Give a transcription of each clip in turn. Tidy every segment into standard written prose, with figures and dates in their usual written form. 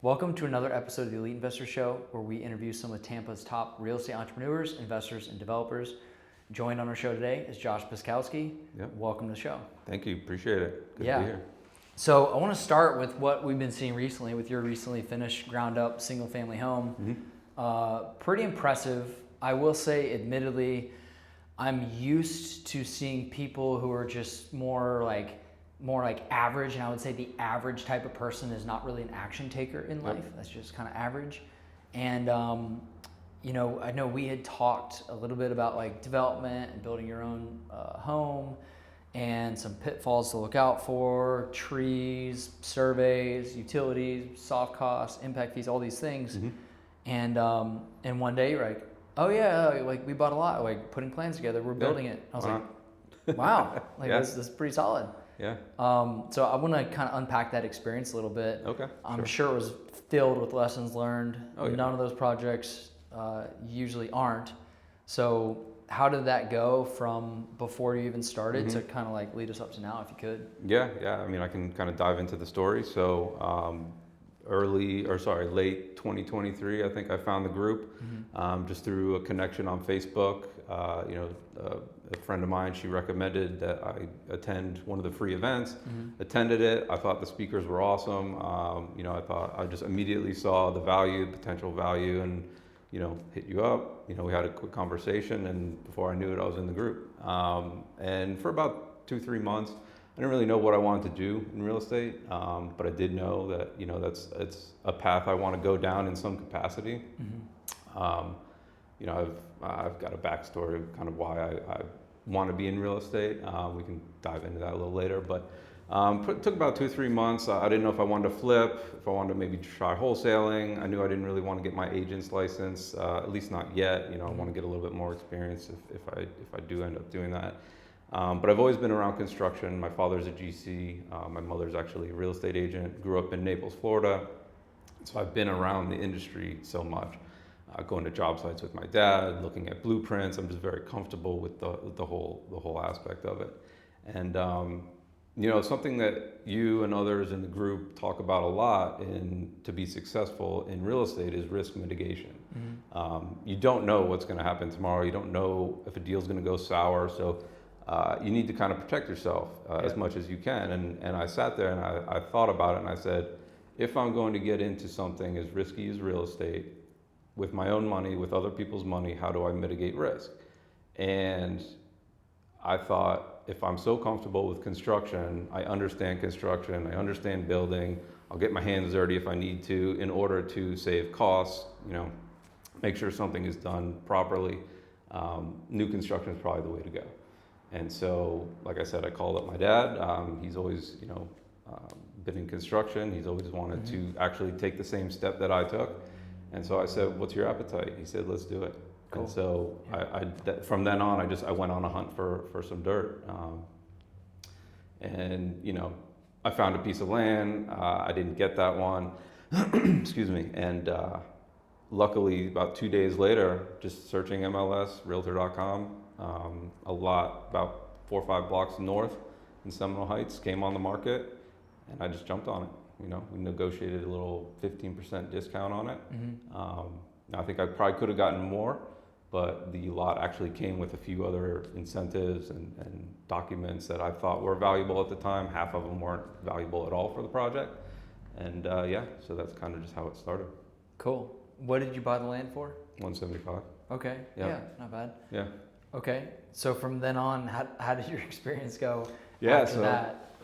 Welcome to another episode of the Elite Investor Show, where we interview some of Tampa's top real estate entrepreneurs, investors, and developers. Joined on our show today is Josh Pyszkowski. Yep. Welcome to the show. Thank you. Appreciate it. Good to be here. So I want to start with what we've been seeing recently with your recently finished ground up single family home. Pretty impressive. I will say, admittedly, I'm used to seeing people who are just more like average, and I would say the average type of person is not really an action taker in life. That's just kind of average. And I know we had talked a little bit about like development and building your own home and some pitfalls to look out for, trees, surveys, utilities, soft costs, impact fees, all these things. And one day you're like, oh yeah, like we bought a lot, like putting plans together, we're building it. I was like, wow, like this is pretty solid. Yeah. So I want to kind of unpack that experience a little bit. Okay. I'm sure it was filled with lessons learned. Oh, yeah. None of those projects usually aren't. So how did that go from before you even started to kind of like lead us up to now, if you could? Yeah. I mean, I can kind of dive into the story. So late 2023, I think I found the group just through a connection on Facebook. A friend of mine, she recommended that I attend one of the free events. Attended it. I thought the speakers were awesome. I just immediately saw the potential value, and hit you up. We had a quick conversation, and before I knew it, I was in the group. And for about 2-3 months, I didn't really know what I wanted to do in real estate, but I did know that it's a path I want to go down in some capacity. I've got a backstory of kind of why I want to be in real estate. We can dive into that a little later, but it took about 2-3 months. I didn't know if I wanted to flip, if I wanted to maybe try wholesaling. I knew I didn't really want to get my agent's license, at least not yet. I want to get a little bit more experience if I do end up doing that. But I've always been around construction. My father's a GC. My mother's actually a real estate agent. Grew up in Naples, Florida. So I've been around the industry so much. Going to job sites with my dad, looking at blueprints. I'm just very comfortable with the whole aspect of it. And something that you and others in the group talk about a lot to be successful in real estate is risk mitigation. You don't know what's going to happen tomorrow. You don't know if a deal's going to go sour. So you need to kind of protect yourself as much as you can. And I sat there and I thought about it, and I said, if I'm going to get into something as risky as real estate, with my own money, with other people's money, how do I mitigate risk? And I thought, if I'm so comfortable with construction, I understand building, I'll get my hands dirty if I need to in order to save costs, make sure something is done properly. New construction is probably the way to go. And so, like I said, I called up my dad. He's always, been in construction. He's always wanted to actually take the same step that I took. And so I said, what's your appetite? He said, let's do it. Cool. And so from then on, I went on a hunt for some dirt. I found a piece of land. I didn't get that one. Excuse me. And luckily, about 2 days later, just searching MLS, realtor.com, about 4 or 5 blocks north in Seminole Heights, came on the market, and I just jumped on it. We negotiated a little 15% discount on it. I think I probably could have gotten more, but the lot actually came with a few other incentives and documents that I thought were valuable at the time. Half of them weren't valuable at all for the project. And so that's kind of just how it started. Cool. What did you buy the land for? $175. Okay. Yeah, not bad. Yeah. Okay. So from then on, how did your experience go after that?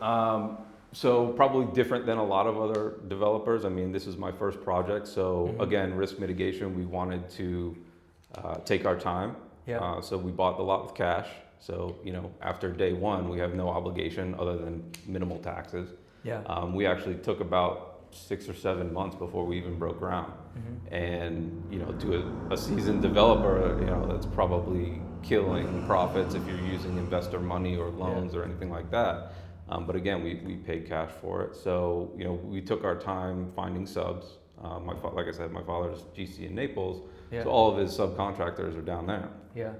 So probably different than a lot of other developers. I mean, this is my first project. So again, risk mitigation, we wanted to take our time. Yeah. So we bought the lot with cash. So, after day one, we have no obligation other than minimal taxes. Yeah. We actually took about 6 or 7 months before we even broke ground. And, to a seasoned developer, that's probably killing profits if you're using investor money or loans or anything like that. But again, we paid cash for it. So, we took our time finding subs. Like I said, my father's GC in Naples, so all of his subcontractors are down there. Yeah.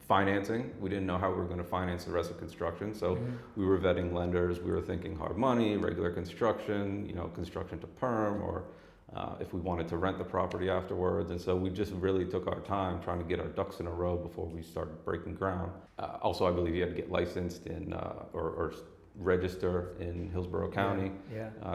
financing. We didn't know how we were going to finance the rest of construction. So we were vetting lenders. We were thinking hard money, regular construction, construction to perm, or if we wanted to rent the property afterwards. And so we just really took our time trying to get our ducks in a row before we started breaking ground. Also, I believe you had to get licensed in or register in Hillsborough County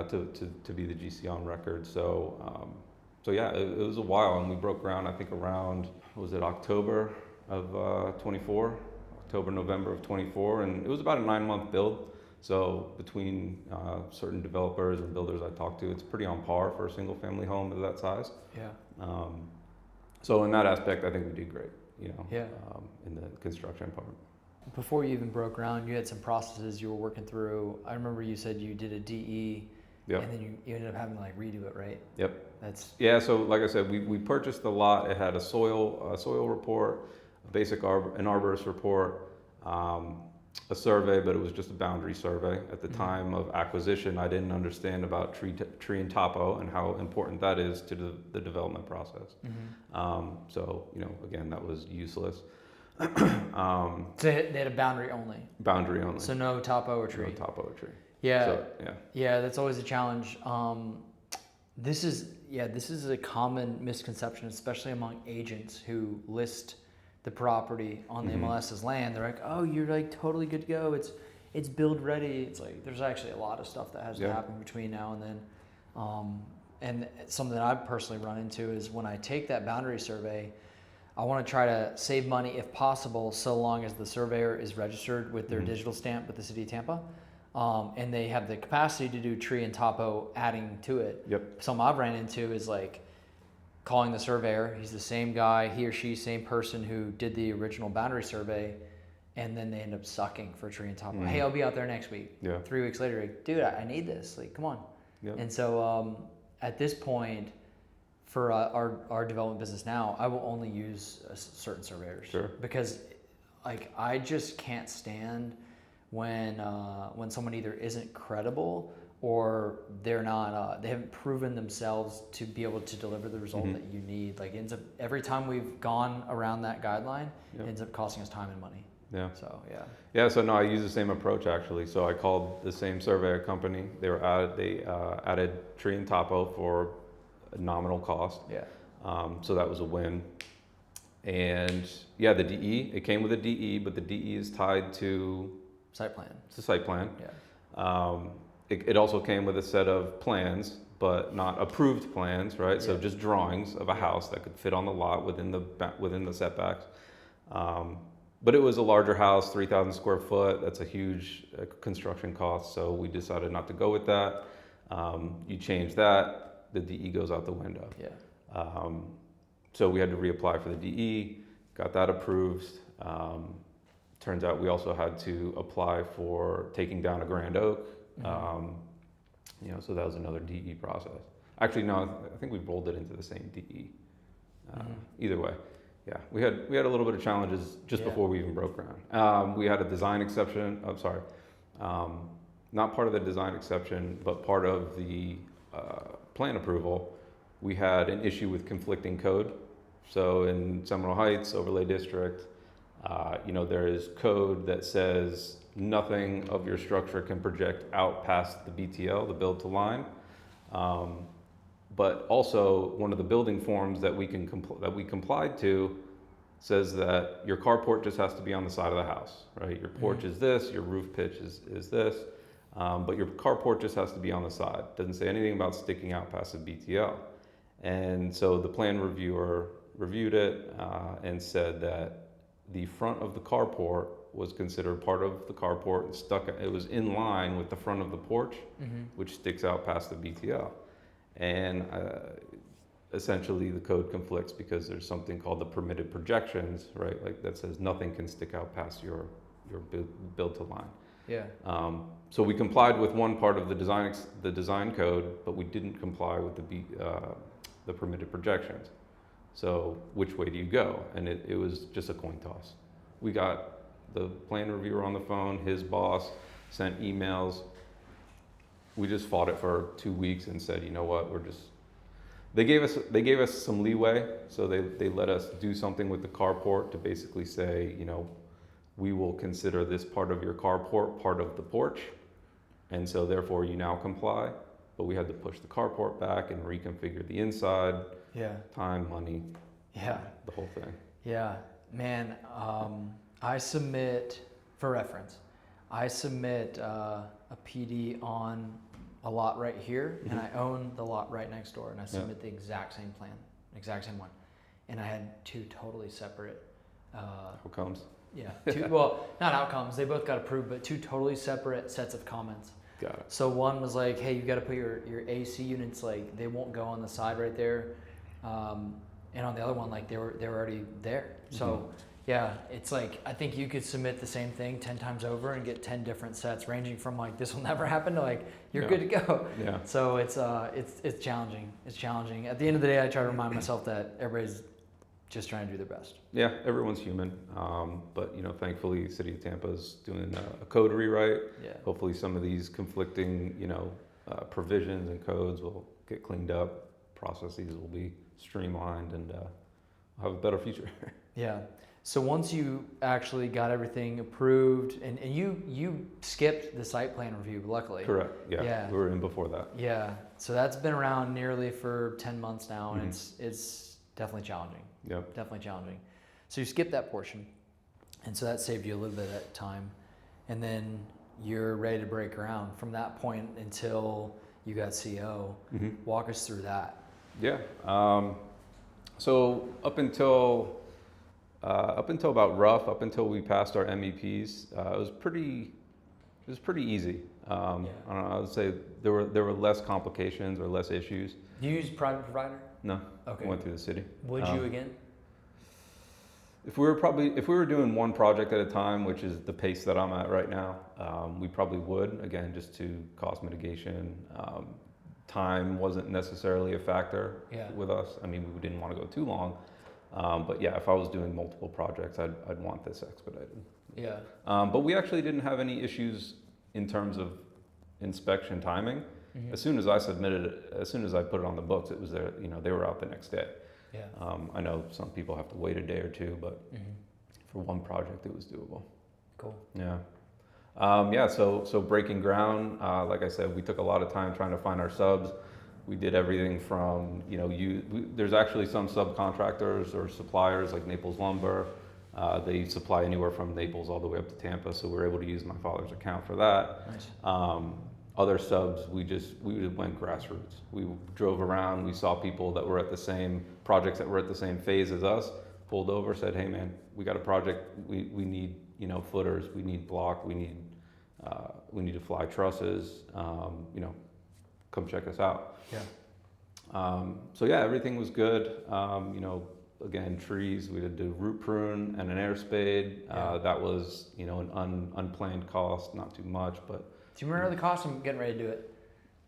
to be the GC on record. So yeah, it was a while, and we broke ground, I think around, October of 24, October, November of 24, and it was about a 9-month build. So between certain developers and builders I talked to, it's pretty on par for a single family home of that size. Yeah. So in that aspect, I think we did great, Yeah. In the construction part. Before you even broke ground, you had some processes you were working through. I remember you said you did a DE, Yep. and then you ended up having to redo it, right? Yep. Yeah. So like I said, we purchased the lot. It had a soil report, an arborist report, a survey, but it was just a boundary survey. At the time of acquisition, I didn't understand about tree and topo and how important that is to the development process. So again, that was useless. So they had a boundary only. Boundary only. So no topo or tree. No topo or tree. Yeah. So, Yeah, that's always a challenge. This is a common misconception, especially among agents who list the property on the MLS's land. They're like, "Oh, you're totally good to go. It's build ready." It's like there's actually a lot of stuff that has to happen between now and then. And something that I've personally run into is when I take that boundary survey, I want to try to save money if possible, so long as the surveyor is registered with their digital stamp with the city of Tampa. And they have the capacity to do tree and topo adding to it. Yep. Something I've ran into is calling the surveyor. He's the same guy, he or she, same person who did the original boundary survey, and then they end up sucking for tree and topo. Hey, I'll be out there next week. Yeah. 3 weeks later, dude, I need this. Come on. Yep. And so at this point, for our development business now, I will only use certain surveyors. Sure. Because I just can't stand when someone either isn't credible or they're not they haven't proven themselves to be able to deliver the result that you need. It ends up every time we've gone around that guideline, it ends up costing us time and money. Yeah. So yeah. Yeah. So no, I use the same approach actually. So I called the same surveyor company. They added tree and topo for a nominal cost. Yeah. So that was a win. And yeah, the DE, it came with a DE, but the DE is tied to Site plan. It's a site plan. Yeah. It also came with a set of plans, but not approved plans, right? So just drawings of a house that could fit on the lot within the setbacks. But it was a larger house, 3,000 square foot. That's a huge construction cost. So we decided not to go with that. You change that, the DE goes out the window. Yeah. So we had to reapply for the DE, got that approved. Turns out we also had to apply for taking down a grand oak. So that was another DE process. Actually, no, I think we rolled it into the same DE. Either way, yeah, we had a little bit of challenges just before we even broke ground. We had a design exception. I'm sorry, not part of the design exception, but part of the plan approval. We had an issue with conflicting code. So in Seminole Heights Overlay District, there is code that says nothing of your structure can project out past the BTL, the build to line. But also one of the building forms that we complied to says that your carport just has to be on the side of the house, right? Your porch is this, your roof pitch is this, but your carport just has to be on the side. Doesn't say anything about sticking out past the BTL. And so the plan reviewer reviewed it and said that the front of the carport was considered part of the carport and it was in line with the front of the porch, which sticks out past the BTL. And essentially the code conflicts because there's something called the permitted projections, right? That says nothing can stick out past your build to line. Yeah. So we complied with one part of the design code, but we didn't comply with the permitted projections. So which way do you go? And it was just a coin toss. We got the plan reviewer on the phone, his boss sent emails. We just fought it for 2 weeks and said, you know what, They gave us some leeway, so they let us do something with the carport to basically say, you know, we will consider this part of your carport part of the porch, and so therefore you now comply. But we had to push the carport back and reconfigure the inside. Yeah. Time, money. Yeah. The whole thing. Yeah, man. I submit, for reference, I submit a PD on a lot right here, and I own the lot right next door, and I submit the exact same plan, exact same one, and I had two totally separate outcomes. Yeah, well, not outcomes. They both got approved, but two totally separate sets of comments. Got it. So one was like, hey, you got to put your AC units, like they won't go on the side right there, and on the other one, like they were already there. So yeah, it's like I think you could submit the same thing 10 times over and get 10 different sets, ranging from like this will never happen to like you're good to go. Yeah. So it's challenging. It's challenging. At the end of the day, I try to remind myself that everybody's just trying to do their best. Yeah, everyone's human, but you know, thankfully, City of Tampa is doing a code rewrite. Yeah. Hopefully, some of these conflicting, you know, provisions and codes will get cleaned up. Processes will be streamlined, and have a better future. Yeah. So once you actually got everything approved, and you skipped the site plan review, luckily. Correct. Yeah. Yeah. We were in before that. Yeah. So that's been around nearly for 10 months now, and it's definitely challenging. Yep. Definitely challenging. So you skipped that portion, and so that saved you a little bit of time, and then you're ready to break ground from that point until you got CO. Walk us through that. Yeah. So up until about up until we passed our MEPs, it was pretty easy. I don't know, I would say there were less complications or less issues. Do you use private provider? No. Okay. I went through the city. Would you again? If we were doing one project at a time, which is the pace that I'm at right now, we probably would, again, just to cost mitigation. Time wasn't necessarily a factor with us. I mean, we didn't want to go too long. But yeah, if I was doing multiple projects, I'd want this expedited. Yeah. But we actually didn't have any issues in terms of inspection timing. As soon as I submitted it, as soon as I put it on the books, it was there. You know, they were out the next day. Yeah. I know some people have to wait a day or two, but for one project, it was doable. Cool. Yeah. So breaking ground, like I said, we took a lot of time trying to find our subs. We did everything from, you know, there's actually some subcontractors or suppliers like Naples Lumber. They supply anywhere from Naples all the way up to Tampa, so we were able to use my father's account for that. Nice. Other subs, we went grassroots. We drove around, we saw people that were at the same projects that were at the same phase as us, pulled over, said, hey man, we got a project, we need, you know, footers, we need block, we need to fly trusses, you know, come check us out. Yeah. So yeah, everything was good. You know, again, trees, we did do root prune and an air spade. That was, you know, an unplanned cost, not too much, but. Do you remember the cost of getting ready to do it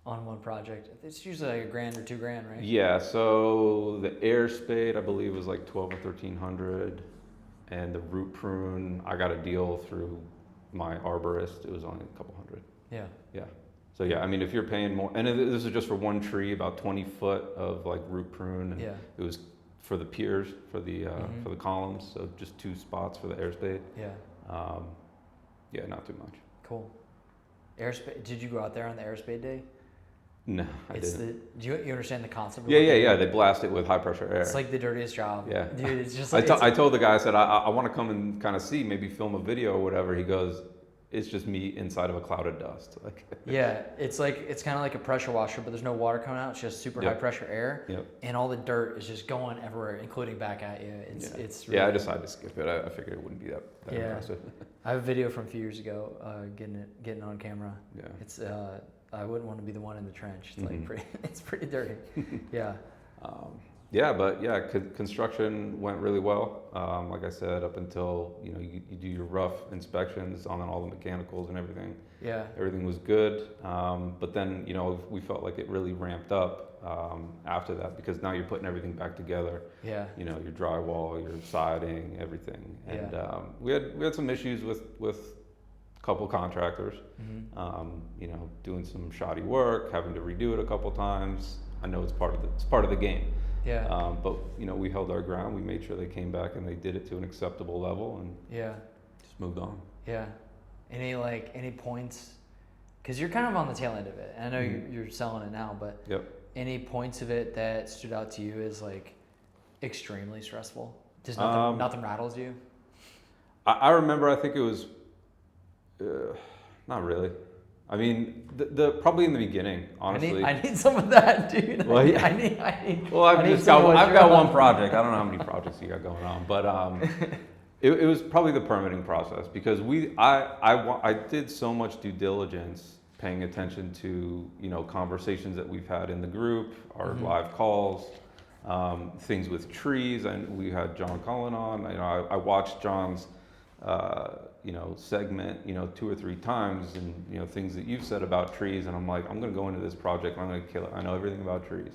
on one project? It's usually like $1,000 or $2,000, right? Yeah, so the air spade, I believe, was like 12 or 1,300, and the root prune, I got a deal through my arborist. It was only a couple hundred. Yeah. Yeah. So yeah, I mean, if you're paying more, and this is just for one tree, about 20 foot of like root prune, and it was for the piers, for the columns, so just 2 spots for the air spade. Yeah. Yeah, not too much. Cool. Airspace. Did you go out there on the airspace day? No, I didn't. Do you understand the concept? Of Yeah. They blast it with high pressure air. It's like the dirtiest job. Yeah, dude. It's just like I told the guy, I said, I want to come and kind of see, maybe film a video or whatever. He goes, it's just me inside of a cloud of dust. Like. Yeah, it's kind of like a pressure washer, but there's no water coming out. It's just super high pressure air, and all the dirt is just going everywhere, including back at you. It's really I decided to skip it. I figured it wouldn't be that impressive. I have a video from a few years ago, getting on camera. Yeah. It's I wouldn't want to be the one in the trench. It's like it's pretty dirty. Yeah. Construction went really well. Like I said, up until you do your rough inspections on all the mechanicals and everything. Yeah. Everything was good, but then we felt like it really ramped up after that, because now you're putting everything back together. Yeah. Your drywall, your siding, everything, and we had some issues with a couple contractors. Doing some shoddy work, having to redo it a couple times. I know it's part of the game. Yeah. But we held our ground. We made sure they came back and they did it to an acceptable level, and just moved on. Yeah. Any points? Because you're kind of on the tail end of it. I know you're selling it now, but any points of it that stood out to you as like extremely stressful? Just nothing rattles you? I remember. I think it was not really. I mean, the probably in the beginning, honestly. I need some of that, dude. Well, I need. Well, I've got one project. I don't know how many projects you got going on, but it was probably the permitting process, because I did so much due diligence, paying attention to conversations that we've had in the group, our live calls, things with trees, and we had John Cullen on. I watched John's segment 2 or 3 times, and things that you've said about trees, and I'm like, I'm going to go into this project and I'm going to kill it. I know everything about trees,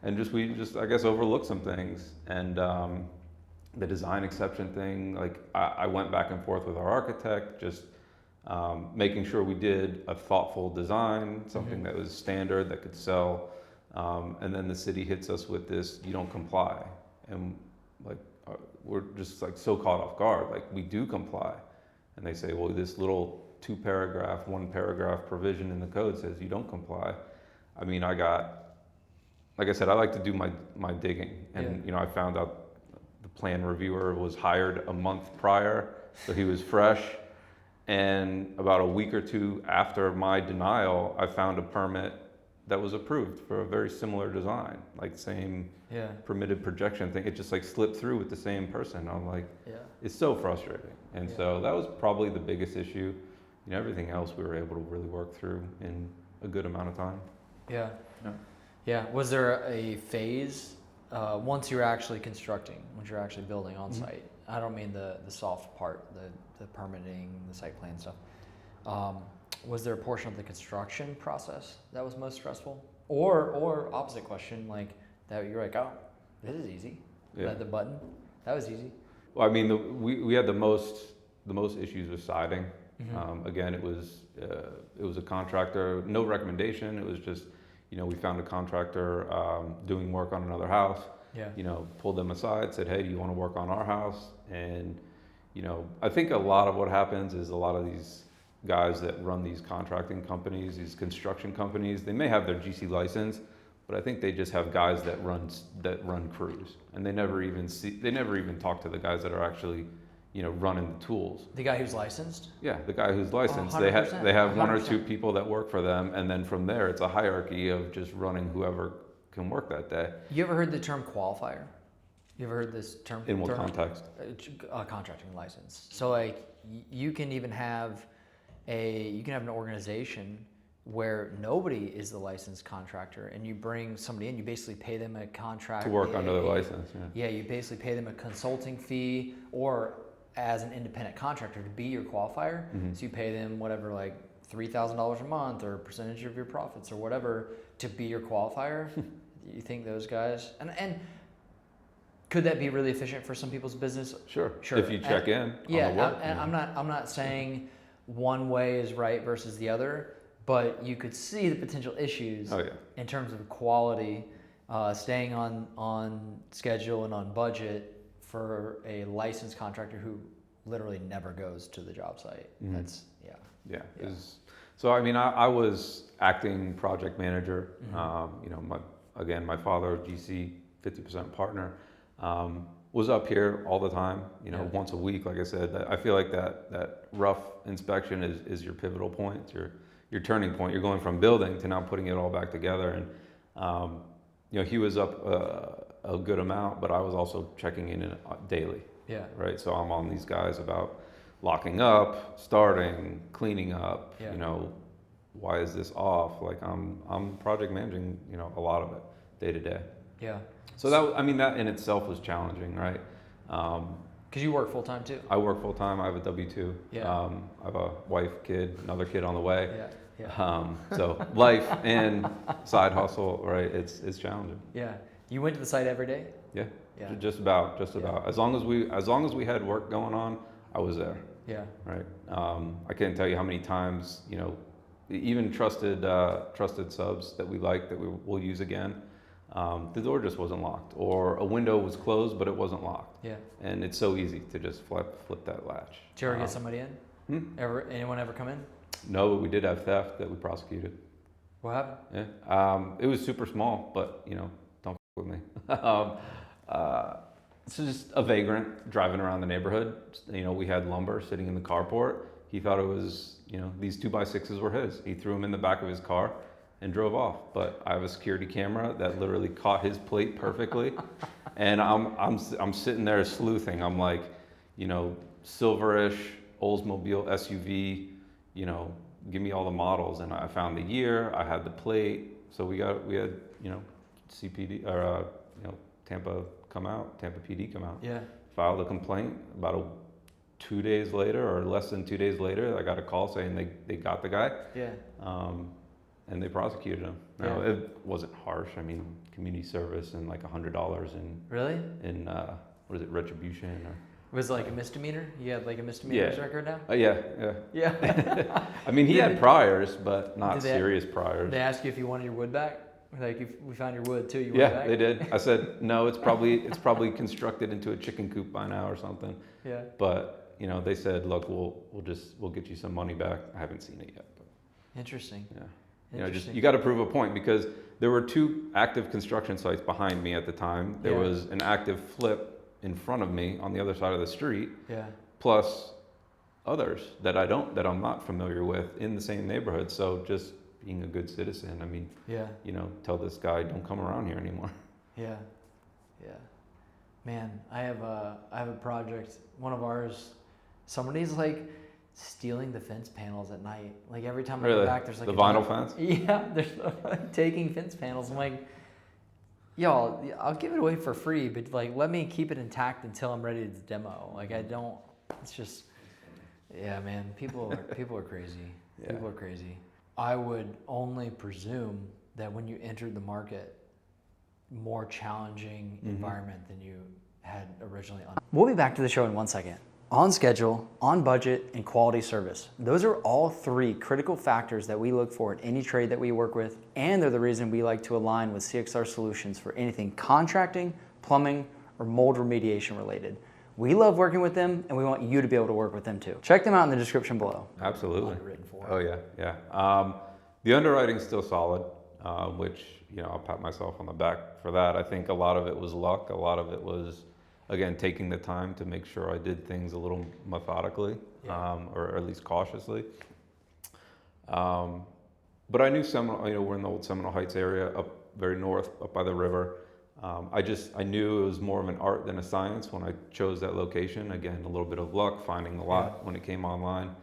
and we I guess overlooked some things, and the design exception thing, like I went back and forth with our architect, just making sure we did a thoughtful design, something that was standard, that could sell, and then the city hits us with this, you don't comply, and like we're just like so caught off guard, like we do comply, and they say, well, this little 1 paragraph provision in the code says you don't comply. I mean, like I said, I like to do my digging, and I found out the plan reviewer was hired a month prior, so he was fresh. And about a week or 2 after my denial, I found a permit that was approved for a very similar design, like same permitted projection thing. It just like slipped through with the same person. I'm like, it's so frustrating. And so that was probably the biggest issue. Everything else we were able to really work through in a good amount of time. Yeah. Was there a phase once you're actually constructing, once you're actually building on site? I don't mean the soft part, the permitting, the site plan stuff. Was there a portion of the construction process that was most stressful? Or opposite question, like that you're like, oh, this is easy. The button, that was easy. Well, I mean, we had the most issues with siding. Again, it was a contractor, no recommendation. It was just, we found a contractor doing work on another house. Pulled them aside, said, hey, do you want to work on our house? And I think a lot of what happens is a lot of these guys that run these contracting companies, these construction companies, they may have their GC license, but I think they just have guys that run crews, and they never even talk to the guys that are actually running the tools. The guy who's licensed? Yeah, the guy who's licensed. Oh, they have 100%. 1 or 2 people that work for them, and then from there it's a hierarchy of just running whoever can work that day. You ever heard the term qualifier? You ever heard this term? In what context? A contracting license. So like you can even have an organization where nobody is the licensed contractor, and you bring somebody in, you basically pay them a contract to work under their license. You basically pay them a consulting fee, or as an independent contractor to be your qualifier. So you pay them whatever, like $3,000 a month or a percentage of your profits or whatever to be your qualifier. You think those guys and could that be really efficient for some people's business? Sure. If you check in on the work. I'm not saying one way is right versus the other, but you could see the potential issues in terms of quality, staying on schedule and on budget for a licensed contractor who literally never goes to the job site. That's So I mean, I was acting project manager. My father, GC, 50% partner, was up here all the time. Once a week. Like I said, I feel like that rough inspection is your pivotal point. It's your turning point. You're going from building to now putting it all back together. And he was up a good amount, but I was also checking in daily. Right. So I'm on these guys about locking up, starting, cleaning up. Why is this off? Like I'm project managing. A lot of it day to day. So that in itself was challenging, right? Because you work full time too. I work full time. I have a W-2. I have a wife, kid, another kid on the way. So life and side hustle, right? It's challenging. You went to the site every day? Just about. As long as we had work going on, I was there. Right. I can't tell you how many times even trusted subs that we like that we'll use again. the door just wasn't locked, or a window was closed but it wasn't locked. Yeah. And it's so easy to just flip that latch. Did you ever get somebody in? Anyone ever come in? No, but we did have theft that we prosecuted. What happened? Yeah. It was super small, but don't f with me. It's just a vagrant driving around the neighborhood. We had lumber sitting in the carport. He thought it was, these 2x6s were his. He threw them in the back of his car and drove off. But I have a security camera that literally caught his plate perfectly. And I'm sitting there sleuthing. I'm like, silverish Oldsmobile SUV, give me all the models. And I found the year, I had the plate. So we had, CPD or, Tampa PD come out. Yeah. Filed a complaint. About 2 days later, or less than 2 days later, I got a call saying they got the guy. Yeah. And they prosecuted him. Now, it wasn't harsh. I mean, community service and like $100 in. Really? In what is it, retribution or? Was it like a misdemeanor? You had like a misdemeanor record now? Yeah. Yeah. I mean, he had priors, but not serious priors. They asked you if you wanted your wood back? Like, if we found your wood too, you want it back? Yeah, they did. I said, no, it's probably constructed into a chicken coop by now or something. Yeah. But, they said, look, we'll get you some money back. I haven't seen it yet. But, interesting. yeah. You got to prove a point, because there were 2 active construction sites behind me at the time. There was an active flip in front of me on the other side of the street. Yeah. Plus others that I'm not familiar with in the same neighborhood. So just being a good citizen, I mean, tell this guy, don't come around here anymore. Yeah. Man, I have a project. One of ours, somebody's like stealing the fence panels at night. Like every time I go back, there's like the vinyl fence. Yeah, they're taking fence panels. I'm like, yo, I'll give it away for free, but like let me keep it intact until I'm ready to demo. Like I don't. It's just, yeah, man. People are crazy. Yeah. People are crazy. I would only presume that when you entered the market, more challenging environment than you had originally. We'll be back to the show in 1 second. On schedule, on budget, and quality service. Those are all 3 critical factors that we look for in any trade that we work with, and they're the reason we like to align with CXR Solutions for anything contracting, plumbing, or mold remediation related. We love working with them, and we want you to be able to work with them too. Check them out in the description below. Absolutely. Underwritten for. Oh yeah. The underwriting's still solid, which I'll pat myself on the back for that. I think a lot of it was luck. A lot of it was, again, taking the time to make sure I did things a little methodically, or at least cautiously. But I knew Seminole, we're in the old Seminole Heights area, up very north, up by the river. I knew it was more of an art than a science when I chose that location. Again, a little bit of luck, finding the lot when it came online.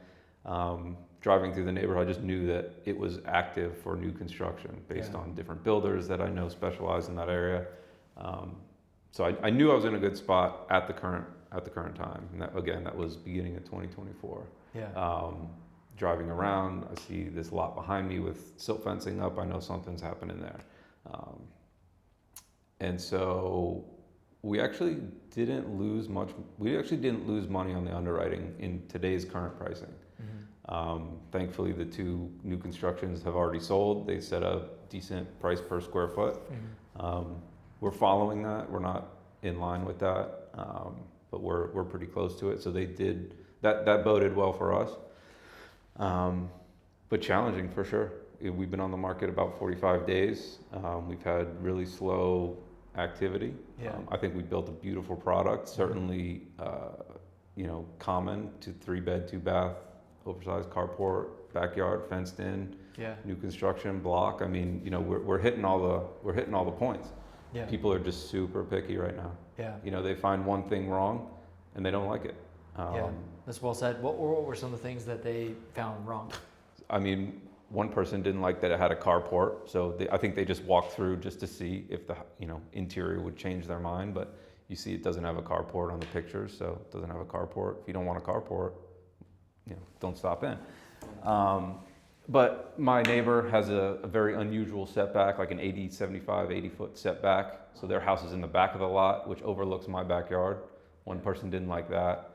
Driving through the neighborhood, I just knew that it was active for new construction based on different builders that I know specialize in that area. So I knew I was in a good spot at the current time. And that was beginning of 2024. Yeah. Driving around, I see this lot behind me with silt fencing up. I know something's happening there. And so we actually didn't lose much. We actually didn't lose money on the underwriting in today's current pricing. Thankfully, the 2 new constructions have already sold. They set a decent price per square foot. We're following that. We're not in line with that, but we're pretty close to it. So they did that. That boded well for us, but challenging for sure. We've been on the market about 45 days. We've had really slow activity. I think we built a beautiful product. Certainly, common to 3-bed, 2-bath. Oversized carport, backyard, fenced in, new construction block. I mean, we're hitting all the points. Yeah. People are just super picky right now. Yeah. They find one thing wrong, and they don't like it. That's well said. What were some of the things that they found wrong? I mean, one person didn't like that it had a carport, so I think they just walked through just to see if the interior would change their mind. But you see, it doesn't have a carport on the pictures, so it doesn't have a carport. If you don't want a carport, don't stop in. But my neighbor has a very unusual setback, like an 80 foot setback. So their house is in the back of the lot, which overlooks my backyard. One person didn't like that.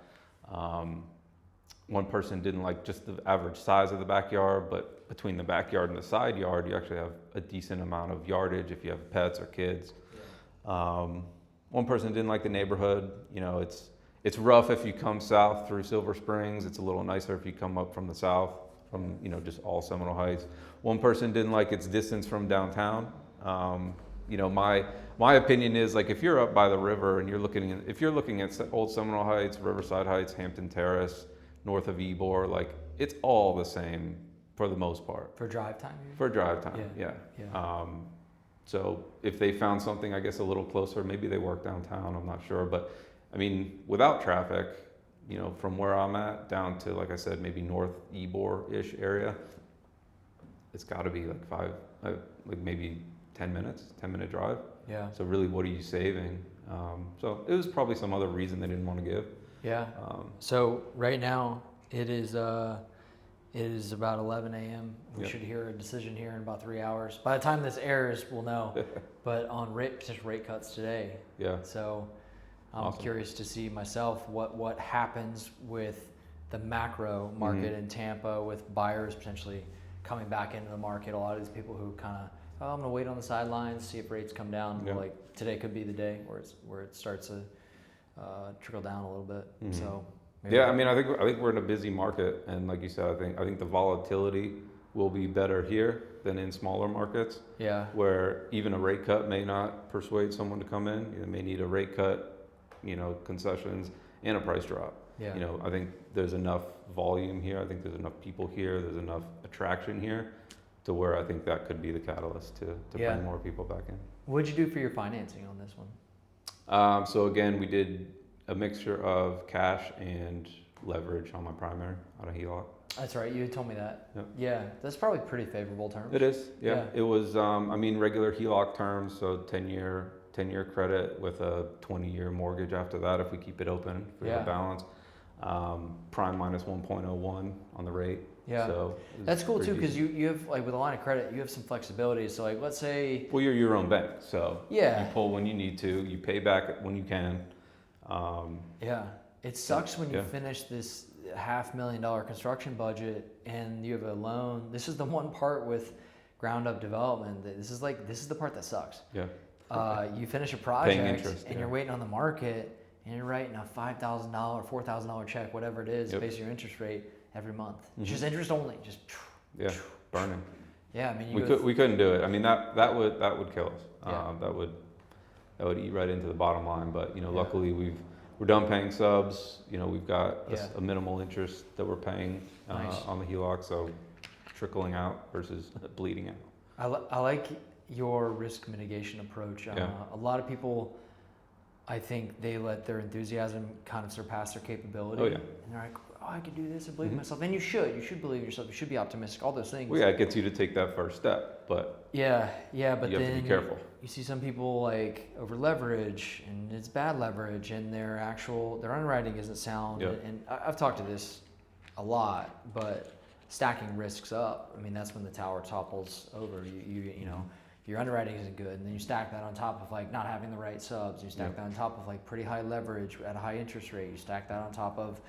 one person didn't like just the average size of the backyard, but between the backyard and the side yard, you actually have a decent amount of yardage if you have pets or kids. One person didn't like the neighborhood. You know, it's rough if you come south through Silver Springs. It's a little nicer if you come up from the south, from, you know, just all Seminole Heights. One person didn't like its distance from downtown. You know, my opinion is, like, if you're up by the river and if you're looking at Old Seminole Heights, Riverside Heights, Hampton Terrace, north of Ybor, like, it's all the same for the most part. For drive time? For drive time, yeah. So if they found something, I guess, a little closer, maybe they work downtown, I'm not sure. But I mean, without traffic, you know, from where I'm at down to, like I said, maybe north Ybor-ish area, it's got to be like maybe 10-minute drive. Yeah. So really, what are you saving? So it was probably some other reason they didn't want to give. Yeah. So right now it is about 11 a.m. We should hear a decision here in about 3 hours. By the time this airs, we'll know. But on potential rate cuts today. Yeah. So I'm curious to see myself what happens with the macro market in Tampa, with buyers potentially coming back into the market. A lot of these people who kind of, I'm going to wait on the sidelines, see if rates come down. Yeah. Like today could be the day where it starts to trickle down a little bit. So. Yeah, I mean, I think we're in a busy market, and like you said, I think the volatility will be better here than in smaller markets. Yeah. Where even a rate cut may not persuade someone to come in. You may need a rate cut, you know, concessions, and a price drop. Yeah. You know, I think there's enough volume here. I think there's enough people here. There's enough attraction here, to where I think that could be the catalyst to bring more people back in. What'd you do for your financing on this one? So again, we did a mixture of cash and leverage on my primary on a HELOC. That's right. You told me that. Yep. Yeah. That's probably pretty favorable terms. It is. Yeah. It was, I mean, regular HELOC terms. So 10-year credit with a 20-year mortgage after that, if we keep it open for the balance. Prime minus 1.01 on the rate. Yeah. So that's cool too, because you have, like, with a line of credit, you have some flexibility. So, like, let's say. Well, you're your own bank. So you pull when you need to, you pay back when you can. It sucks when you finish this $500,000 construction budget and you have a loan. This is the one part with ground up development that this is the part that sucks. Yeah. You finish a project and you're waiting on the market and you're writing a $5,000, $4,000 check, whatever it is, based on your interest rate every month. It's just interest only. Just burning. Yeah, I mean, we couldn't do it. I mean, that would kill us. That would eat right into the bottom line. But, you know, luckily we're done paying subs. You know, we've got a minimal interest that we're paying on the HELOC, so trickling out versus bleeding out. I like your risk mitigation approach. A lot of people, I think they let their enthusiasm kind of surpass their capability. Oh, yeah. And they're like, I could do this and believe in myself. And you should believe in yourself. You should be optimistic, all those things. Well, it gets you to take that first step, but but you have to be careful. You see some people like over leverage, and it's bad leverage, and their underwriting isn't sound. Yeah. And I've talked to this a lot, but stacking risks up, I mean, that's when the tower topples over. You know, your underwriting isn't good, and then you stack that on top of, like, not having the right subs. You stack that on top of, like, pretty high leverage at a high interest rate. You stack that on top of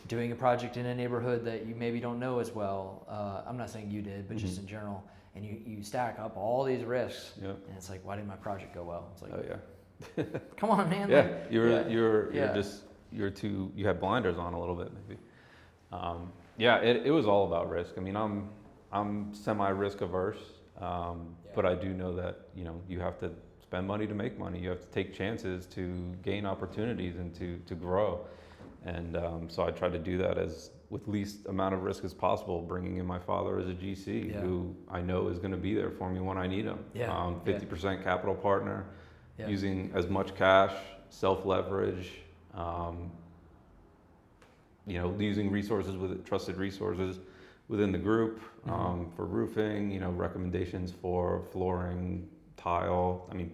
doing a project in a neighborhood that you maybe don't know as well. I'm not saying you did, but just in general. And you stack up all these risks, and it's like, why didn't my project go well? It's like, come on, man. Yeah, you have blinders on a little bit, maybe. It was all about risk. I mean, I'm semi-risk averse, but I do know that, you know, you have to spend money to make money. You have to take chances to gain opportunities and to grow. And so I try to do that with least amount of risk as possible, bringing in my father as a GC, who I know is going to be there for me when I need him. 50% capital partner, using as much cash, self-leverage, you know, using trusted resources within the group, for roofing, you know, recommendations for flooring, tile. I mean,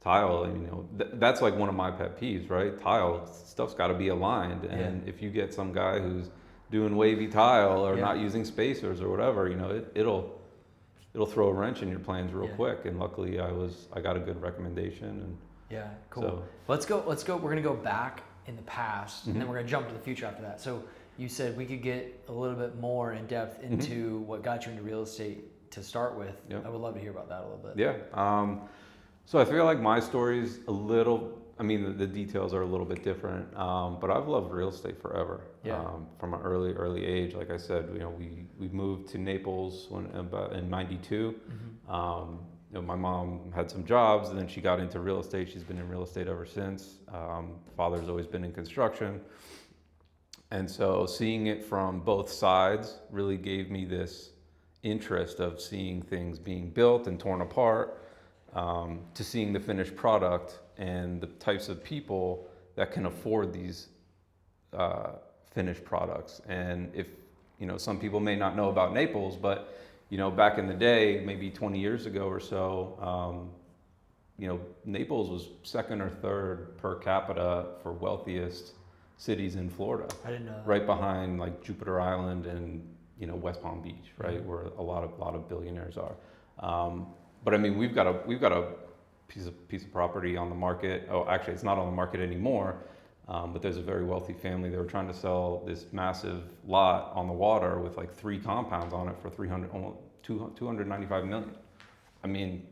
tile, you know, that's like one of my pet peeves, right? Tile stuff's got to be aligned, and if you get some guy who's doing wavy tile or not using spacers or whatever, you know, it'll throw a wrench in your plans real quick. And luckily, I got a good recommendation. And cool. So, let's go. We're gonna go back in the past, and then we're gonna jump to the future after that. So you said we could get a little bit more in depth into what got you into real estate to start with. Yep. I would love to hear about that a little bit. Yeah. So I feel like my story's a little, I mean, the details are a little bit different, but I've loved real estate forever. Yeah. From an early age. Like I said, we moved to Naples in '92. My mom had some jobs, and then she got into real estate. She's been in real estate ever since. Father's always been in construction. And so seeing it from both sides really gave me this interest of seeing things being built and torn apart, to seeing the finished product and the types of people that can afford these finished products. And if, some people may not know about Naples, but, back in the day, maybe 20 years ago or so, Naples was second or third per capita for wealthiest cities in Florida. I didn't know that. Right behind like Jupiter Island and, West Palm Beach, right? Where a lot of billionaires are. But I mean, we've got a piece of property on the market. Oh, actually, it's not on the market anymore. But there's a very wealthy family. They were trying to sell this massive lot on the water with like 3 compounds on it for almost 295 million. I mean,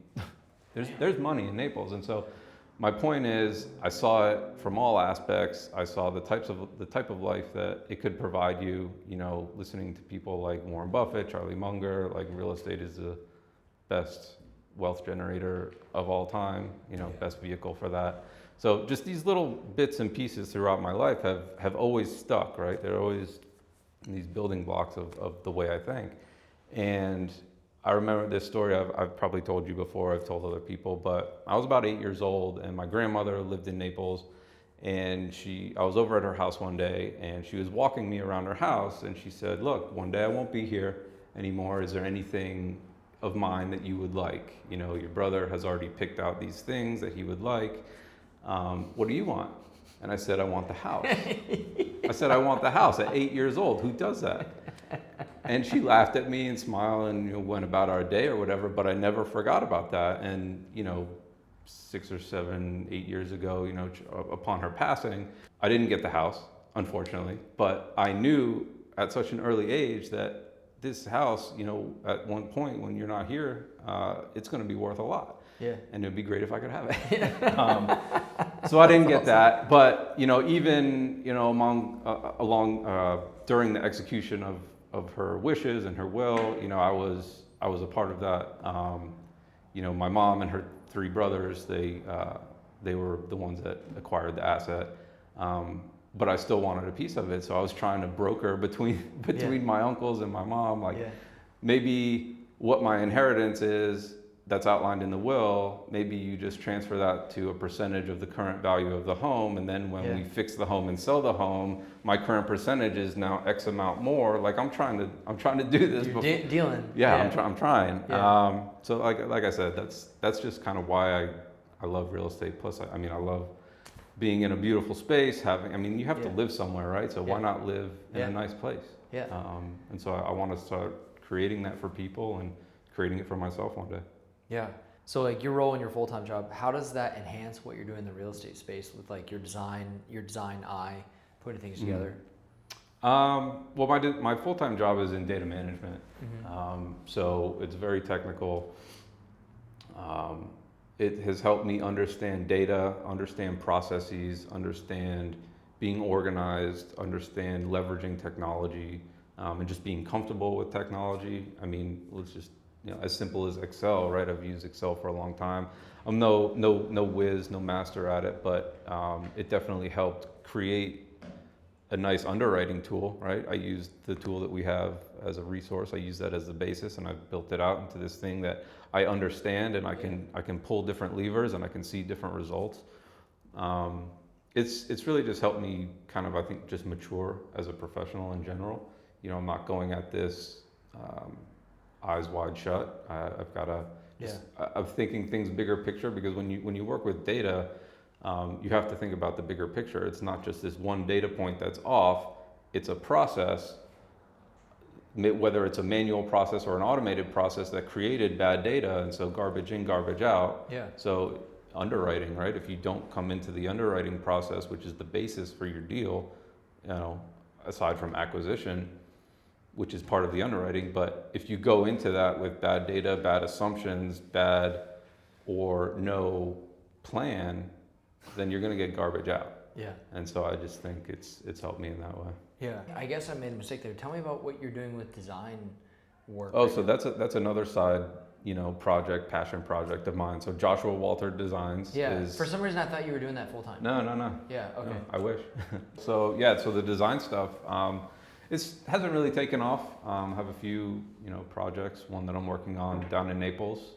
there's money in Naples, and so my point is, I saw it from all aspects. I saw the type of life that it could provide you. Listening to people like Warren Buffett, Charlie Munger, like real estate is the best wealth generator of all time. Best vehicle for that. So just these little bits and pieces throughout my life have always stuck, right? They're always these building blocks of the way I think. And I remember this story I've probably told you before, I've told other people, but I was about 8 years old and my grandmother lived in Naples, and I was over at her house one day and she was walking me around her house and she said, "Look, one day I won't be here anymore. Is there anything of mine that you would like? Your brother has already picked out these things that he would like. What do you want?" And I said, "I want the house." I said, "I want the house" at 8 years old. Who does that? And she laughed at me and smiled and went about our day or whatever, but I never forgot about that. And 6 or 7, 8 years ago, upon her passing, I didn't get the house, unfortunately, but I knew at such an early age that this house, at one point when you're not here, it's going to be worth a lot. Yeah. And it'd be great if I could have it. So I didn't get that, but even during the execution of her wishes and her will, I was a part of that. My mom and her 3 brothers, they were the ones that acquired the asset, but I still wanted a piece of it. So I was trying to broker between my uncles and my mom, maybe what my inheritance is that's outlined in the will, maybe you just transfer that to a percentage of the current value of the home, and then when we fix the home and sell the home, my current percentage is now X amount more. Like I'm trying to do this. You're dealing. Yeah, I'm trying. Yeah. So like I said, that's just kind of why I love real estate. Plus, I love being in a beautiful space. You have to live somewhere, right? So why not live in a nice place? Yeah. And so I want to start creating that for people and creating it for myself one day. Yeah. So like your role in your full-time job, how does that enhance what you're doing in the real estate space with like your design eye, putting things together? Well, my full-time job is in data management. So it's very technical. It has helped me understand data, understand processes, understand being organized, understand leveraging technology, and just being comfortable with technology. Let's just as simple as Excel, right? I've used Excel for a long time. I'm no whiz, no master at it, but it definitely helped create a nice underwriting tool, right? I used the tool that we have as a resource. I use that as the basis, and I've built it out into this thing that I understand, and I can pull different levers, and I can see different results. It's really just helped me kind of, I think, just mature as a professional in general. I'm not going at this eyes wide shut. I've got to. I'm thinking things bigger picture, because when you work with data, you have to think about the bigger picture. It's not just this one data point that's off. It's a process, whether it's a manual process or an automated process that created bad data, and so garbage in, garbage out. Yeah. So underwriting, right? If you don't come into the underwriting process, which is the basis for your deal, aside from acquisition, which is part of the underwriting. But if you go into that with bad data, bad assumptions, bad or no plan, then you're going to get garbage out. Yeah. And so I just think it's helped me in that way. Yeah. I guess I made a mistake there. Tell me about what you're doing with design work. Oh, so that's another side, passion project of mine. So Joshua Walter Designs is... For some reason I thought you were doing that full time. No. Yeah, okay. No, I wish. So the design stuff, it hasn't really taken off. I have a few, projects, one that I'm working on down in Naples,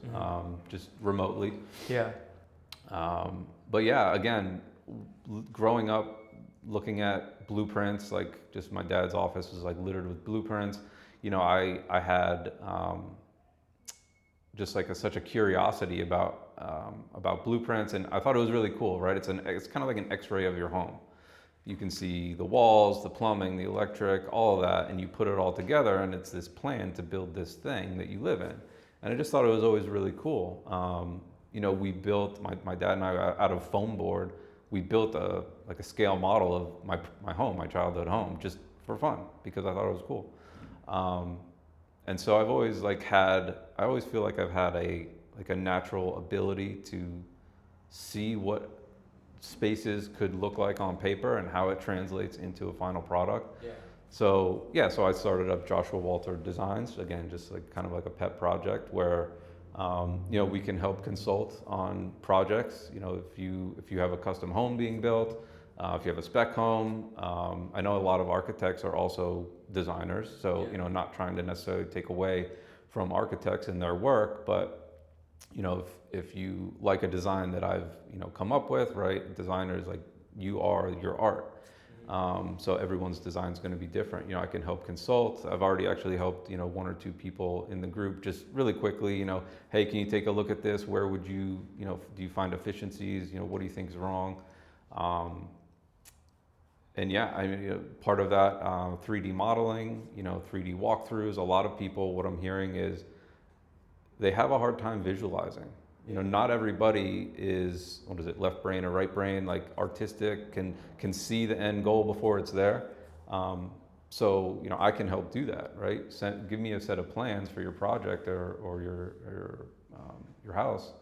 just remotely. Yeah. But yeah, again, growing up, looking at blueprints, like just my dad's office was like littered with blueprints. I had just like such a curiosity about blueprints, and I thought it was really cool, right? It's kind of like an X-ray of your home. You can see the walls, the plumbing, the electric, all of that, and you put it all together, and it's this plan to build this thing that you live in. And I just thought it was always really cool. We built, my dad and I, out of foam board, we built a scale model of my home, my childhood home, just for fun, because I thought it was cool. And so I've always I always feel like I've had a natural ability to see what spaces could look like on paper and how it translates into a final product. Yeah. So I started up Joshua Walter Designs, again, just kind of like a pet project where we can help consult on projects. If you have a custom home being built, if you have a spec home, I know a lot of architects are also designers, so not trying to necessarily take away from architects in their work, but if you like a design that I've come up with, right? Designers, like, you are your art. So everyone's design is going to be different. I can help consult. I've already actually helped, one or two people in the group just really quickly, hey, can you take a look at this? Where would you, do you find efficiencies? What do you think is wrong? And part of that, 3D modeling, 3D walkthroughs. A lot of people, what I'm hearing is they have a hard time visualizing. Not everybody is, left brain or right brain, like artistic, can see the end goal before it's there. So I can help do that, right? Give me a set of plans for your project or your house,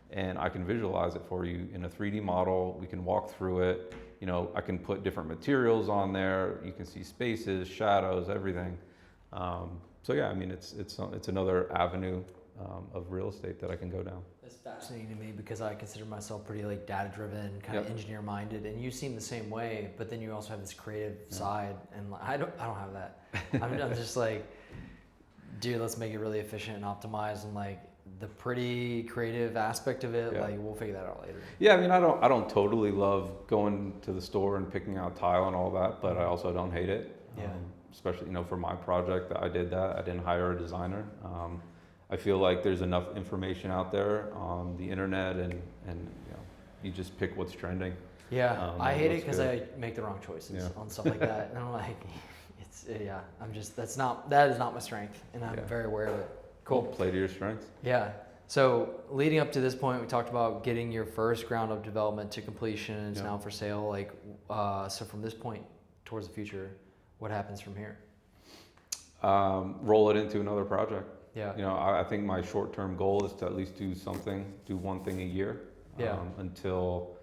and I can visualize it for you in a 3D model. We can walk through it. I can put different materials on there. You can see spaces, shadows, everything. It's another avenue of real estate that I can go down. That's fascinating to me because I consider myself pretty data driven, kind of engineer minded, and you seem the same way. But then you also have this creative side, and I don't have that. I'm just dude, let's make it really efficient and optimized, and the pretty creative aspect of it. We'll figure that out later. Yeah, I don't totally love going to the store and picking out tile and all that, but I also don't hate it. Yeah. Especially for my project, I did that. I didn't hire a designer. I feel like there's enough information out there on the internet, and you just pick what's trending. Yeah, I hate it because I make the wrong choices on stuff like that, and I'm that is not my strength, and I'm very aware of it. Cool. Play to your strengths. Yeah. So leading up to this point, we talked about getting your first ground up development to completion, and it's now for sale. So from this point towards the future, what happens from here? Roll it into another project. Yeah. I think my short-term goal is to at least do one thing a year. Until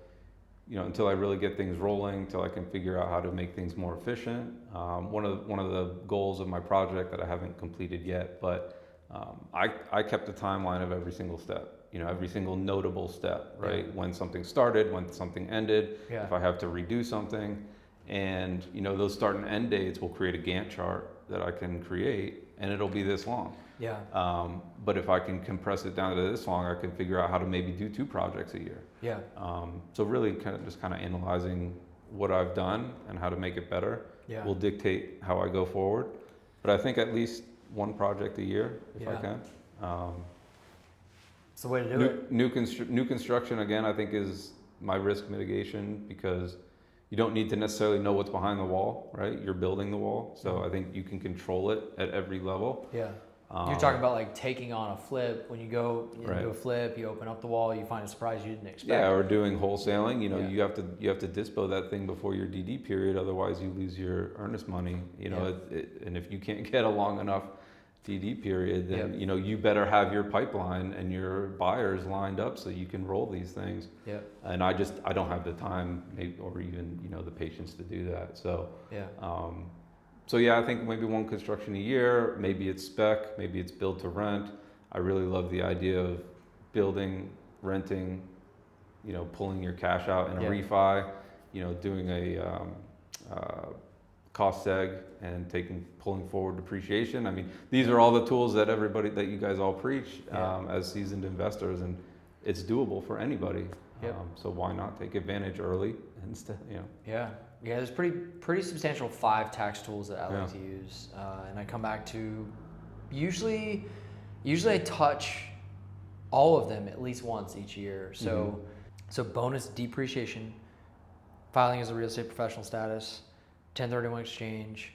I really get things rolling, until I can figure out how to make things more efficient. One of the goals of my project that I haven't completed yet, but I kept a timeline of every single step. Every single notable step, right? Yeah. When something started, when something ended, if I have to redo something, and those start and end dates will create a Gantt chart that I can create, and it'll be this long. Yeah. But if I can compress it down to this long, I can figure out how to maybe do 2 projects a year. Yeah. So really kind of analyzing what I've done and how to make it better will dictate how I go forward. But I think at least 1 project a year if I can. It's the way to do it. New construction, again, I think is my risk mitigation, because you don't need to necessarily know what's behind the wall, right? You're building the wall. So I think you can control it at every level. Yeah. You're talking about like taking on a flip. When you go Right. do a flip, you open up the wall, you find a surprise you didn't expect. Yeah, or doing wholesaling. Yeah. You have to dispo that thing before your DD period, otherwise you lose your earnest money. And if you can't get a long enough DD period, then you better have your pipeline and your buyers lined up so you can roll these things. Yeah. And I don't have the time, or even the patience to do that. So I think maybe one construction a year. Maybe it's spec, maybe it's build to rent. I really love the idea of building, renting, pulling your cash out in a refi, doing a cost seg and pulling forward depreciation. I mean, these are all the tools that you guys all preach as seasoned investors, and it's doable for anybody. So why not take advantage early instead? Yeah, there's pretty substantial 5 tax tools that I like to use, and I come back to usually I touch all of them at least once each year. So bonus depreciation, filing as a real estate professional status, 1031 exchange,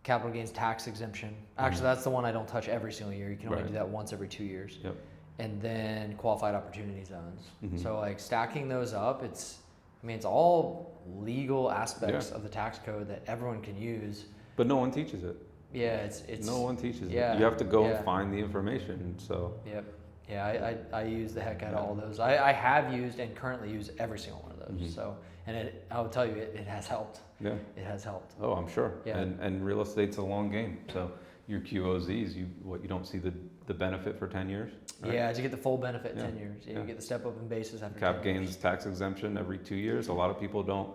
capital gains tax exemption. Actually, that's the one I don't touch every single year. You can only do that once every 2 years. Yep. And then qualified opportunity zones. So like stacking those up, it's all legal aspects of the tax code that everyone can use. But no one teaches it. Yeah, it's no one teaches it. Yeah, you have to go and find the information. So. Yep. Yeah, I use the heck out of all those. I have used and currently use every single one of those. So, and I will tell you, it has helped. Yeah. It has helped. Oh, I'm sure. Yeah. And real estate's a long game. So your QOZs, you don't see the benefit for 10 years? Right? Yeah, to get the full benefit in 10 years. You get the step up in basis after Cap 10 years. gains tax exemption every 2 years. A lot of people don't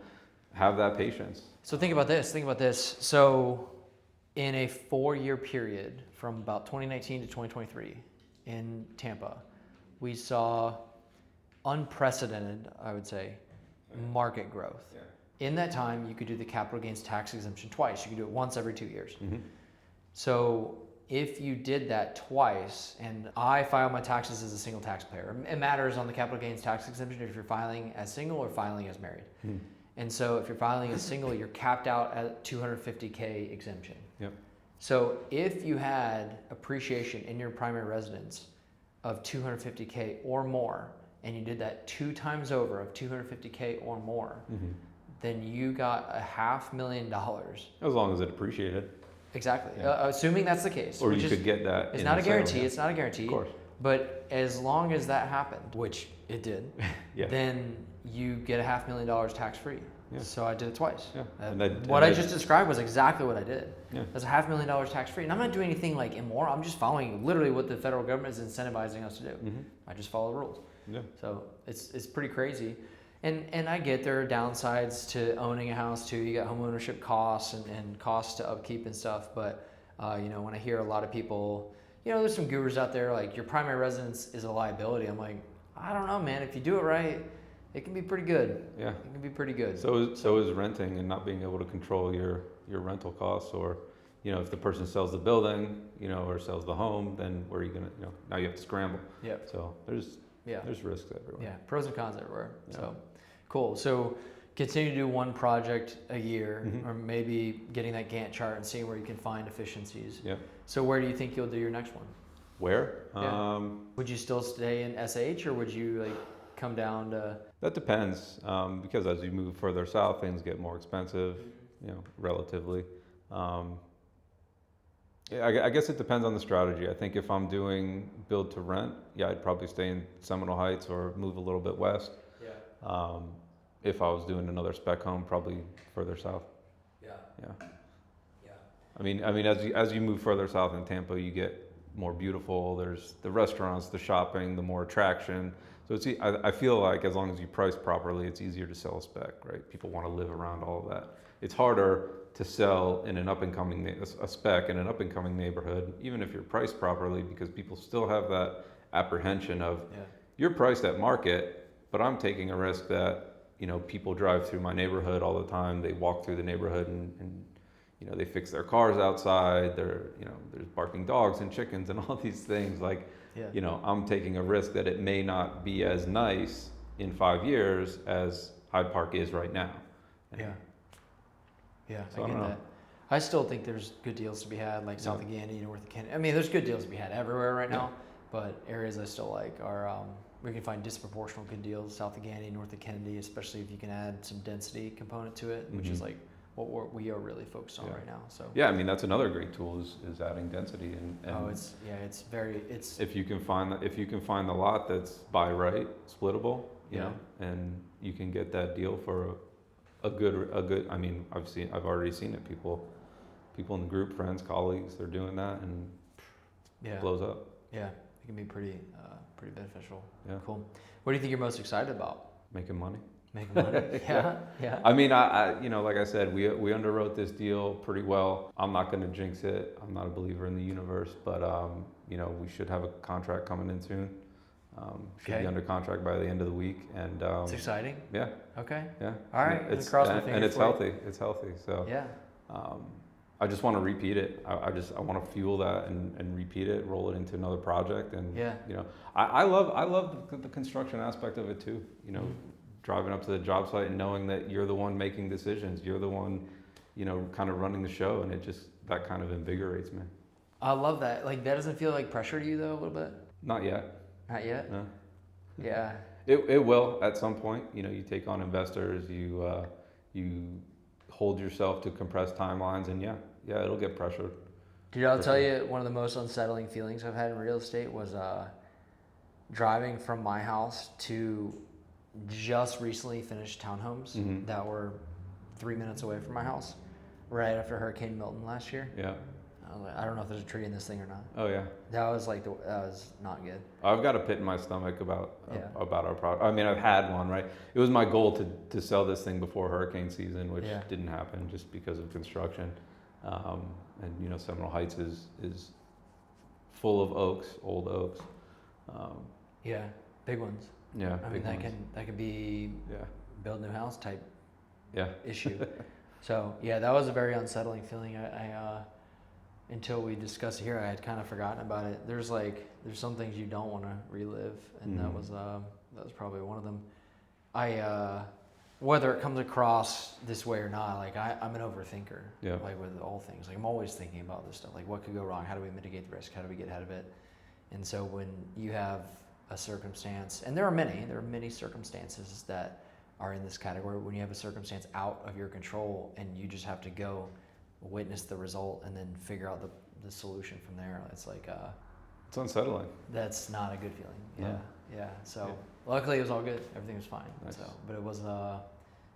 have that patience. So think about this. So in a 4-year period from about 2019 to 2023 in Tampa, we saw unprecedented, I would say, market growth. Yeah. In that time, you could do the capital gains tax exemption twice. You could do it once every 2 years. So if you did that twice, and I file my taxes as a single taxpayer, it matters on the capital gains tax exemption if you're filing as single or filing as married. And so if you're filing as single, you're capped out at $250K exemption. Yep. So if you had appreciation in your primary residence of $250K or more, and you did that 2 times over of $250K or more, then you got $500,000. As long as it appreciated. Exactly. Yeah. Assuming that's the case. Or you could get that. It's not a guarantee. It's not a guarantee. Of course. But as long as that happened, which it did, then you get $500,000 tax free. Yeah. So I did it twice. Yeah. What I just described was exactly what I did. Yeah. That's $500,000 tax free. And I'm not doing anything like immoral. I'm just following literally what the federal government is incentivizing us to do. I just follow the rules. Yeah. So it's pretty crazy. And I get there are downsides to owning a house too. You got home ownership costs and costs to upkeep and stuff. But when I hear a lot of people, there's some gurus out there like your primary residence is a liability. I'm like, I don't know, man. If you do it right, it can be pretty good. Yeah, it can be pretty good. So is renting and not being able to control your rental costs, or if the person sells the building, or sells the home, then where are you gonna, now you have to scramble. Yeah. So there's risks everywhere. Yeah, pros and cons everywhere. Yeah. So cool. So continue to do one project a year, or maybe getting that Gantt chart and seeing where you can find efficiencies. Yeah. So where do you think you'll do your next one? Where? Yeah. Would you still stay in SH, or would you come down to? That depends, because as you move further south, things get more expensive, relatively. I guess it depends on the strategy. I think if I'm doing build to rent, I'd probably stay in Seminole Heights or move a little bit west. Yeah. If I was doing another spec home, probably further south. Yeah. Yeah. Yeah. I mean, as you move further south in Tampa, you get more beautiful. There's the restaurants, the shopping, the more attraction. So I feel like as long as you price properly, it's easier to sell a spec, right? People want to live around all of that. It's harder to sell in a spec in an up and coming neighborhood, even if you're priced properly, because people still have that apprehension of you're priced at market, but I'm taking a risk that people drive through my neighborhood all the time. They walk through the neighborhood and they fix their cars outside. There's barking dogs and chickens and all these things. I'm taking a risk that it may not be as nice in 5 years as Hyde Park is right now. Yeah. Yeah, So I get that. I still think there's good deals to be had, like south of Gandy, north of Kennedy. I mean, there's good deals to be had everywhere right now, but areas I still like are, we can find disproportional good deals south of Gandy, north of Kennedy, especially if you can add some density component to it, which is like what we are really focused on right now. So yeah, I mean that's another great tool is adding density and it's if you can find the lot that's by right splittable, you know, and you can get that deal for a good. I mean, I've already seen it. People in the group, friends, colleagues, they're doing that and it blows up. Yeah, it can be pretty beneficial. Yeah. Cool. What do you think you're most excited about? Making money. Making money. Yeah. I mean, I you know, like I said, we underwrote this deal pretty well. I'm not going to jinx it. I'm not a believer in the universe, but you know, we should have a contract coming in soon. Should be under contract by the end of the week, and it's exciting. Yeah. Okay. Yeah. All right. It's cross my fingers and it's for you. healthy. It's healthy. So yeah. I just want to repeat it. I want to fuel that and repeat it, roll it into another project, and you know, I love the construction aspect of it too. You know, driving up to the job site and knowing that you're the one making decisions, you're the one, you know, kind of running the show, and it just that kind of invigorates me. I love that. Like that doesn't feel like pressure to you though a little bit. Not yet. Not yet. No. Yeah. It will at some point. You know, you take on investors, you hold yourself to compressed timelines, and yeah, it'll get pressured. Dude, I'll tell you, one of the most unsettling feelings I've had in real estate was driving from my house to just recently finished townhomes that were 3 minutes away from my house, right after Hurricane Milton last year. Yeah. I don't know if there's a tree in this thing or not. Oh yeah. That was not good. I've got a pit in my stomach about our product. I mean, I've had one, right? It was my goal to sell this thing before hurricane season, which didn't happen just because of construction. And you know, Seminole Heights is full of oaks, old oaks. Yeah, big ones. Yeah, I mean that can be build new house type issue. So yeah, that was a very unsettling feeling. I until we discussed it here, I had kind of forgotten about it. There's some things you don't want to relive, and that was probably one of them. Whether it comes across this way or not, like I'm an overthinker. Yeah. Like with all things, like I'm always thinking about this stuff. Like what could go wrong? How do we mitigate the risk? How do we get ahead of it? And so when you have a circumstance, and there are many circumstances that are in this category. When you have a circumstance out of your control, and you just have to go witness the result and then figure out the solution from there. It's like it's unsettling. That's not a good feeling. Yeah. So luckily it was all good. Everything was fine. Nice. So, but it was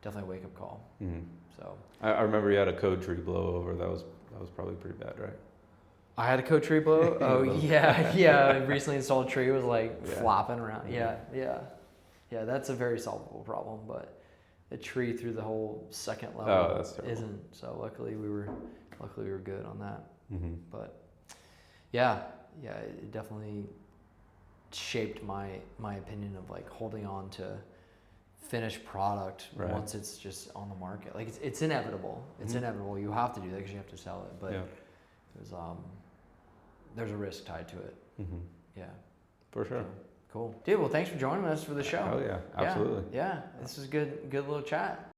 definitely a wake up call. So I remember you had a code tree blow over. That was probably pretty bad, right? I had a code tree blow. Oh yeah. I recently installed a tree. It was like flopping around. Yeah. That's a very solvable problem, but a tree through the whole second level isn't. So luckily we were good on that. But it definitely shaped my opinion of like holding on to finished product once it's just on the market. Like it's inevitable. It's inevitable. You have to do that because you have to sell it. But there's a risk tied to it. Yeah, for sure. Cool. Dude, well, thanks for joining us for the show. Oh yeah, absolutely. Yeah, this is good little chat.